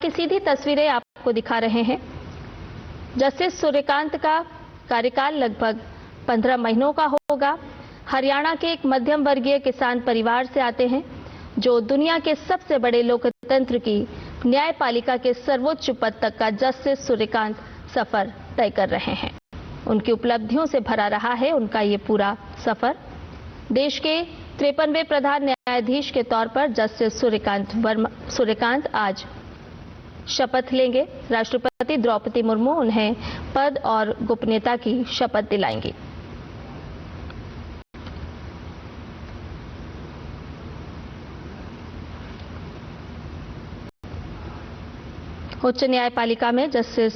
की सीधी तस्वीरें आपको दिखा रहे हैं। जस्टिस सूर्यकांत का कार्यकाल लगभग 15 महीनों का होगा। हरियाणा के एक मध्यम वर्गीय किसान परिवार से आते हैं, जो दुनिया के सबसे बड़े लोकतंत्र की न्यायपालिका के सर्वोच्च पद तक का जस्टिस सूर्यकांत सफर तय कर रहे हैं। उनकी उपलब्धियों से भरा रहा है उनका ये पूरा सफर। देश के 53वें प्रधान न्यायाधीश के तौर पर जस्टिस सूर्यकांत आज शपथ लेंगे। राष्ट्रपति द्रौपदी मुर्मू उन्हें पद और गोपनीयता की शपथ दिलाएंगी। उच्च न्यायपालिका में जस्टिस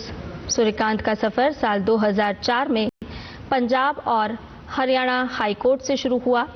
सूर्यकांत का सफर साल 2004 में पंजाब और हरियाणा हाईकोर्ट से शुरू हुआ।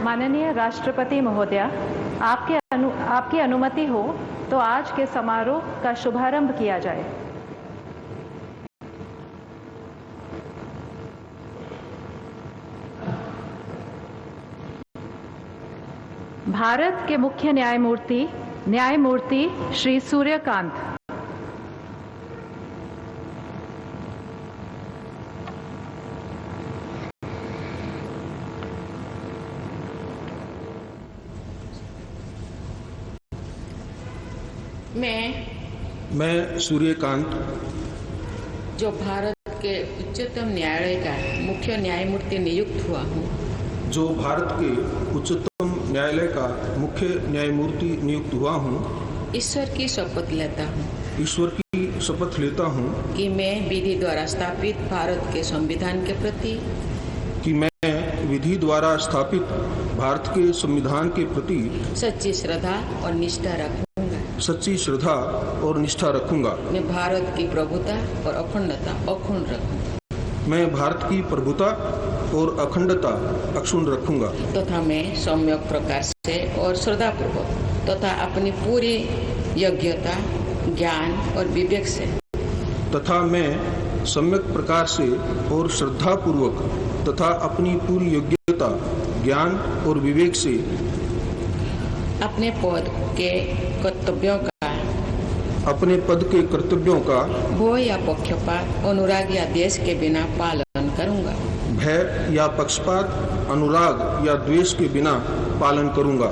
माननीय राष्ट्रपति महोदया, आपकी अनुमति हो तो आज के समारोह का शुभारंभ किया जाए। भारत के मुख्य न्यायमूर्ति श्री सूर्यकांत, मैं सूर्यकांत, जो भारत के उच्चतम न्यायालय का मुख्य न्यायमूर्ति नियुक्त हुआ हूँ, जो भारत के उच्चतम न्यायालय का मुख्य न्यायमूर्ति नियुक्त हुआ हूँ, ईश्वर की शपथ लेता हूँ कि मैं विधि द्वारा स्थापित भारत के संविधान के प्रति सच्ची श्रद्धा और निष्ठा रखूंगा। मैं भारत की प्रभुता और अखंडता अक्षुण्ण रखूंगा तथा मैं सम्यक प्रकार से और श्रद्धापूर्वक तथा अपनी पूरी योग्यता, ज्ञान और विवेक से अपने पद के कर्तव्यों का भय या पक्षपात, अनुराग या द्वेष के बिना पालन करूंगा।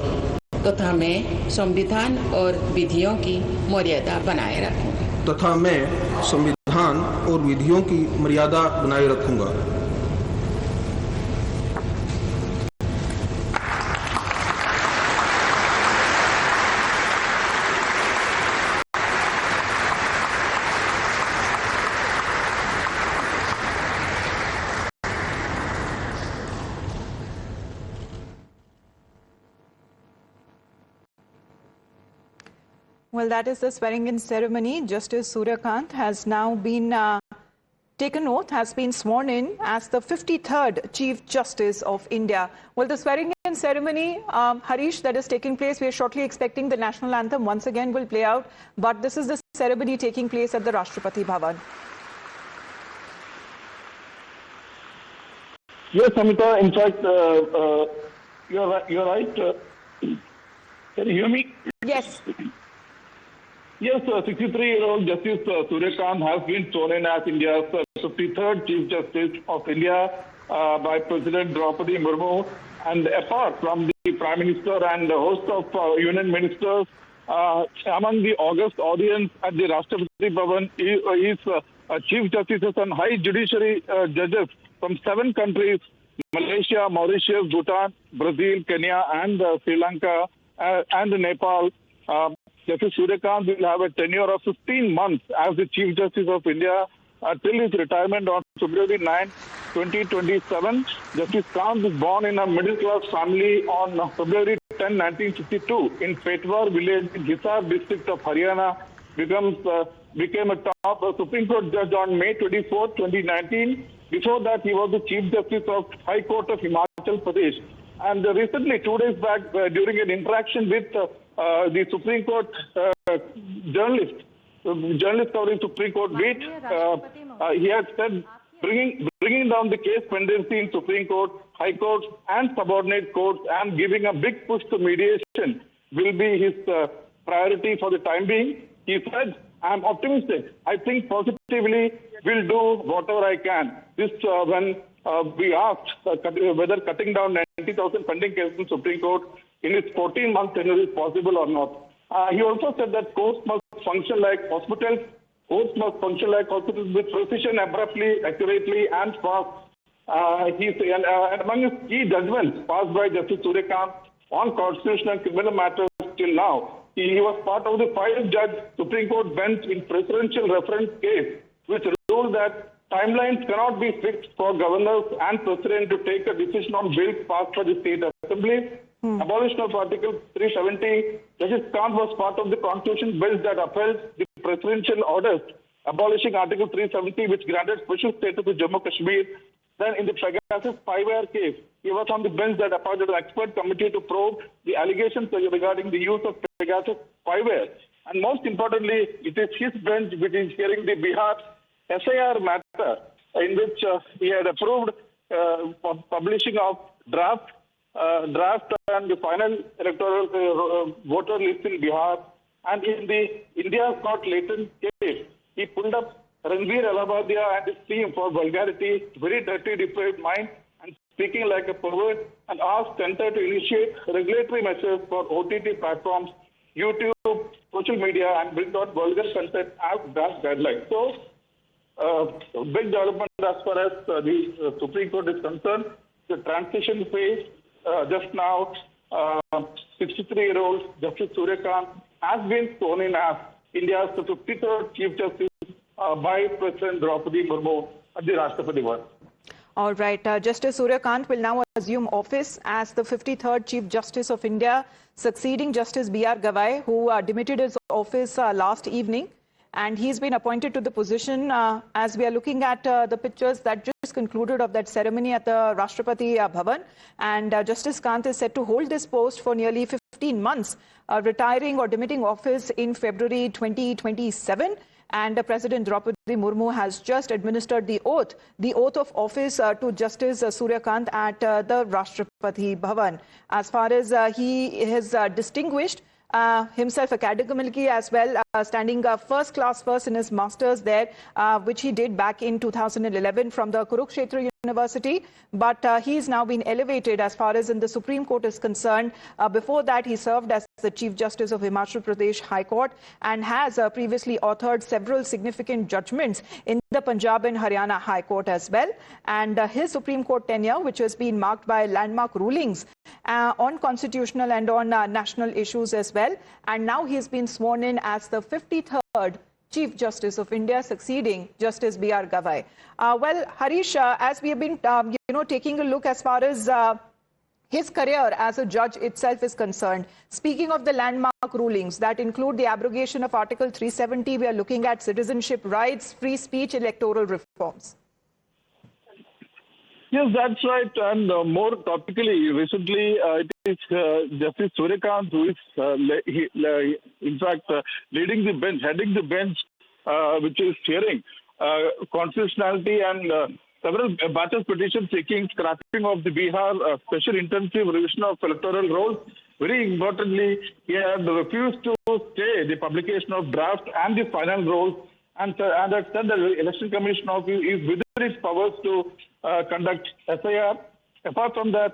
तथा मैं संविधान और विधियों की मर्यादा बनाए रखूंगा। Well, that is the swearing-in ceremony. Justice Surya Kant has now been taken oath, has been sworn in as the 53rd Chief Justice of India. Well, the swearing-in ceremony, Harish, that is taking place, we are shortly expecting the national anthem once again will play out. But this is the ceremony taking place at the Rashtrapati Bhavan. Yes, Amita, in fact, you're right. Can you hear me? Yes. Yes, 63-year-old Justice Surya Kant has been sworn in as India's 53rd Chief Justice of India by President Droupadi Murmu. And apart from the Prime Minister and the host of Union Ministers, among the august audience at the Rashtrapati Bhavan is Chief Justices and High Judiciary judges from 7 countries: Malaysia, Mauritius, Bhutan, Brazil, Kenya, and Sri Lanka, and Nepal. Justice Surya Kant will have a tenure of 15 months as the Chief Justice of India till his retirement on February 9, 2027. Justice Kant was born in a middle-class family on February 10, 1952 in Petwar village in Hisar district of Haryana. Became a top Supreme Court judge on May 24, 2019. Before that, he was the Chief Justice of High Court of Himachal Pradesh. And recently, 2 days back, during an interaction with the Supreme Court journalist covering Supreme Court beat, he had said bringing down the case pendency in Supreme Court, High Court, and subordinate courts, and giving a big push to mediation will be his priority for the time being. He said, "I'm optimistic. I think positively will do whatever I can." This when we asked whether cutting down 90,000 pending cases in Supreme Court in its 14-month tenure is possible or not. He also said that courts must function like hospitals. Courts must function like hospitals with precision, abruptly, accurately, and fast. And among his key judgments passed by Justice Surya Kant on constitutional and criminal matters till now, he was part of the 5-judge Supreme Court bench in presidential reference case, which ruled that timelines cannot be fixed for governors and president to take a decision on bills passed by the state assembly. Abolition of Article 370. Justice Kant was part of the constitution bills that upheld the presidential orders abolishing Article 370, which granted special status to Jammu Kashmir. Then in the Pegasus 5-year case, he was on the bench that appointed an expert committee to probe the allegations regarding the use of Pegasus 5-year. And most importantly, it is his bench which is hearing the Bihar SIR matter, in which he had approved publishing of draft and the final electoral voter list in Bihar. And in the India Scott Layton case, he pulled up Ranveer Allahabadiya and his team for vulgarity, very dirty, depraved mind, and speaking like a pervert, and asked Center to initiate regulatory measures for OTT platforms, YouTube, social media, and bring out vulgar content as draft guidelines. So, big development as far as the Supreme Court is concerned. The transition phase, just now, 63-year-old Justice Surya Kant has been sworn in as India's 53rd Chief Justice by President Droupadi Murmu at the Rashtrapati Bhavan. All right. Justice Surya Kant will now assume office as the 53rd Chief Justice of India, succeeding Justice B.R. Gavai, who demitted his office last evening. And he's been appointed to the position as we are looking at the pictures that just concluded of that ceremony at the Rashtrapati Bhavan. And Justice Kant is set to hold this post for nearly 15 months, retiring or demitting office in February 2027. And President Droupadi Murmu has just administered the oath of office to Justice Surya Kant at the Rashtrapati Bhavan. As far as he has distinguished himself academically as well, standing first class first in his masters there, which he did back in 2011 from the Kurukshetra University. But he is now been elevated as far as in the Supreme Court is concerned. Before that, he served as the Chief Justice of Himachal Pradesh High Court and has previously authored several significant judgments in the Punjab and Haryana High Court as well. And his Supreme Court tenure, which has been marked by landmark rulings on constitutional and on national issues as well. And now he has been sworn in as the 53rd Chief Justice of India, succeeding Justice B.R. Gavai. Well, Harish, as we have been, taking a look as far as his career as a judge itself is concerned. Speaking of the landmark rulings that include the abrogation of Article 370, we are looking at citizenship rights, free speech, electoral reforms. Yes, that's right. And more topically, recently, it is Justice Surya Kant who is, in fact, leading the bench, heading the bench, which is hearing constitutionality and several batches petitions seeking scrapping of the Bihar special intensive revision of electoral rolls. Very importantly, he had refused to stay the publication of draft and the final rolls, and had said that the Election Commission Office is within its powers to conduct SIR. Apart from that,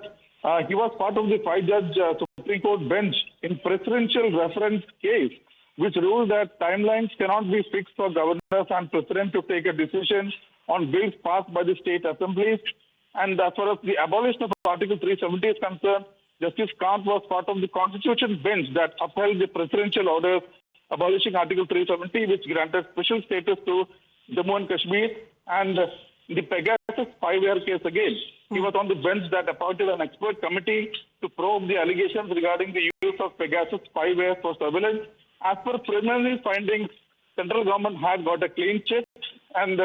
he was part of the 5-judge Supreme Court bench in presidential reference case, which ruled that timelines cannot be fixed for governors and president to take a decision on bills passed by the state assemblies. And as far as the abolition of Article 370 is concerned, Justice Kant was part of the Constitution bench that upheld the presidential orders abolishing Article 370, which granted special status to Jammu and Kashmir, and the Pegasus 5-year case again. He was on the bench that appointed an expert committee to probe the allegations regarding the use of Pegasus 5-year for surveillance. As per preliminary findings, central government had got a clean chit, and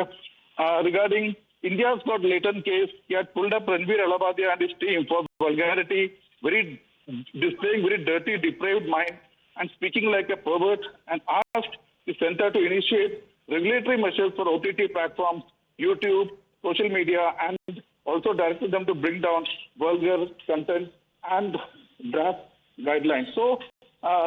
regarding India's got latent case, he had pulled up Ranveer Alabadia and his team for vulgarity, displaying very dirty, depraved mind, and speaking like a pervert, and asked the center to initiate regulatory measures for OTT platforms, YouTube, social media, and also directed them to bring down vulgar content and draft guidelines. So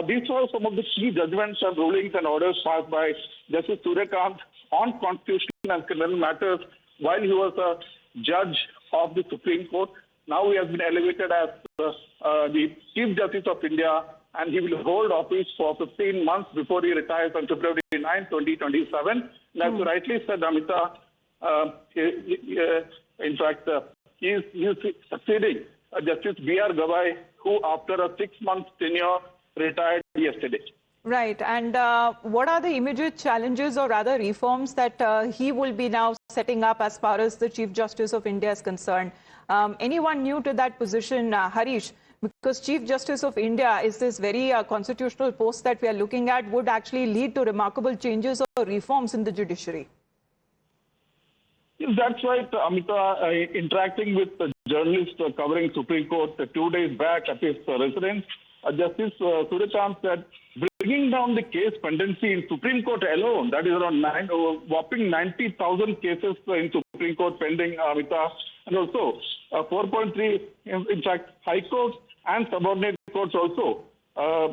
these were some of the key judgments and rulings and orders passed by Justice Surya Kant on constitutional and criminal matters while he was a judge of the Supreme Court. Now he has been elevated as the Chief Justice of India, and he will hold office for 15 months before he retires on February 9, 2027. And as you rightly said, Amita, in fact, he is succeeding Justice B.R. Gavai, who after a 6-month tenure retired yesterday. Right. And what are the immediate challenges or rather reforms that he will be now setting up as far as the Chief Justice of India is concerned? Anyone new to that position, Harish? Because Chief Justice of India is this very constitutional post that we are looking at, would actually lead to remarkable changes or reforms in the judiciary. Yes, that's right, Amita. Interacting with journalists covering Supreme Court 2 days back at his residence, Justice Surya Kant said, bringing down the case pendency in Supreme Court alone, that is around whopping 90,000 cases in Supreme Court pending, Amita, and also 4.3, in fact, High Court and subordinate courts also.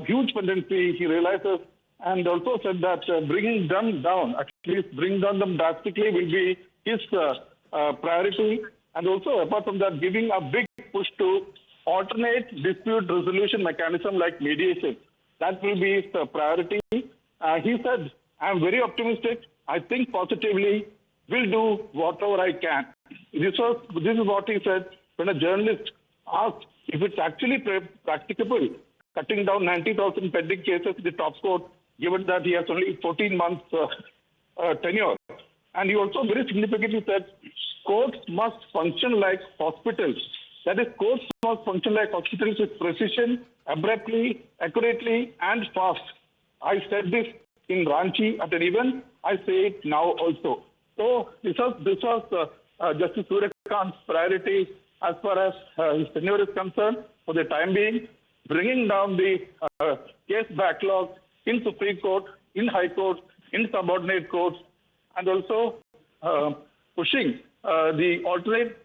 Huge pendency, he realizes, and also said that bringing them down, at least bring down them drastically, will be his priority. And also, apart from that, giving a big push to alternate dispute resolution mechanism like mediation. That will be his priority. He said, I'm very optimistic. I think positively. Will do whatever I can. This is what he said when a journalist asked if it's actually practicable, cutting down 90,000 pending cases in the top court, given that he has only 14 months tenure. And he also very significantly said, courts must function like hospitals. That is, courts must function like hospitals with precision, abruptly, accurately, and fast. I said this in Ranchi at an event. I say it now also. So this was Justice Surya Kant's priority as far as his tenure is concerned for the time being, bringing down the case backlog in Supreme Court, in High Court, in subordinate courts, and also pushing the alternate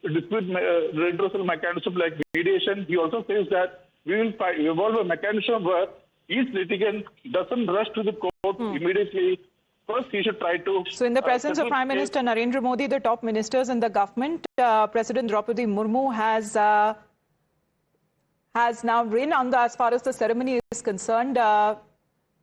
dispute redressal mechanism like mediation. He also says that we will evolve a mechanism where each litigant doesn't rush to the court immediately. First, he should try to... So in the presence of Prime Minister Narendra Modi, the top ministers in the government, President Droupadi Murmu has now written on as far as the ceremony is concerned.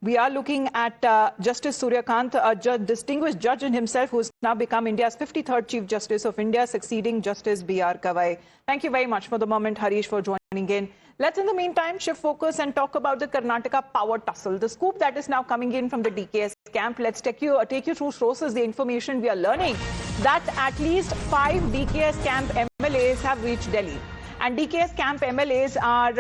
We are looking at Justice Surya Kant, a distinguished judge in himself, who has now become India's 53rd Chief Justice of India, succeeding Justice B.R. Gavai. Thank you very much for the moment, Harish, for joining in. Let's, in the meantime, shift focus and talk about the Karnataka power tussle. The scoop that is now coming in from the DKS camp. Let's take you through sources, the information we are learning, that at least 5 DKS camp MLAs have reached Delhi. and DK's camp MLAs are